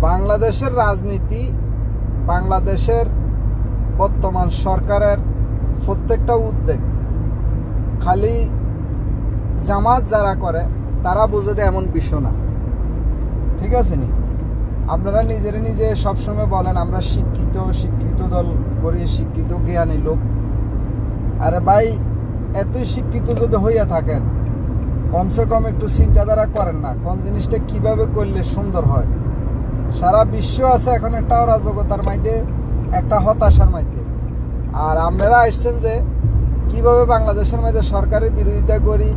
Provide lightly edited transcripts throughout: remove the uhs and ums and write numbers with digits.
বাংলাদেশের রাজনীতি, বাংলাদেশের বর্তমান সরকারের প্রত্যেকটা উদ্যোগ খালি জামাত যারা করে তারা বুঝে দেয় এমন বিষয় না। ঠিক আছে নি? আপনারা নিজে সবসময় বলেন আমরা শিক্ষিত দল করি, শিক্ষিত জ্ঞানী লোক। আরে ভাই, এতই শিক্ষিত যদি হইয়া থাকেন, কমসে কম একটু চিন্তাধারা করেন না কোন জিনিসটা কিভাবে করলে সুন্দর হয়। সারা বিশ্ব আছে এখন একটা অরাজকতার মধ্যে, একটা হতাশার মধ্যে। আর আপনারা আসছেন যে কিভাবে বাংলাদেশের মধ্যে সরকারের বিরোধিতা করি,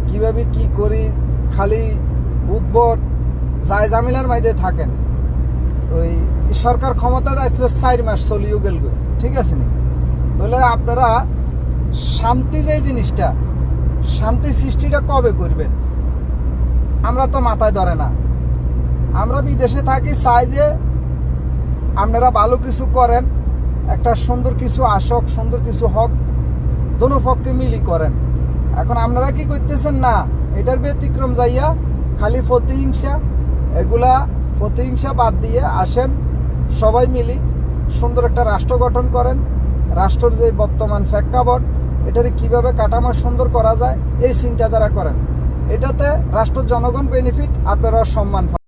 কিভাবে কি করি, খালি উদ্ভট জামিলার মধ্যে থাকেন। তো এই সরকার ক্ষমতায় আসলে 4 মাস চলিও গেল, ঠিক আছে নি? তাহলে আপনারা শান্তি যে জিনিসটা, শান্তি সৃষ্টিটা কবে করবেন? আমরা তো মাথায় ধরে না। আমরা বিদেশে থাকি, চাই যে আপনারা ভালো কিছু করেন, একটা সুন্দর কিছু আসক, সুন্দর কিছু হক, দোনো পক্ষে মিলি করেন। এখন আপনারা কি করতেছেন? না, এটার ব্যতিক্রম যাইয়া খালি প্রতিহিংসা, এগুলা প্রতিহিংসা বাদ দিয়ে আসেন সবাই মিলি সুন্দর একটা রাষ্ট্র গঠন করেন। রাষ্ট্রের যে বর্তমান প্রেক্ষাপট, এটারে কিভাবে কাঠামো সুন্দর করা যায় এই চিন্তাধারা করেন। এটাতে রাষ্ট্র জনগণ বেনিফিট, আপনারা সম্মান।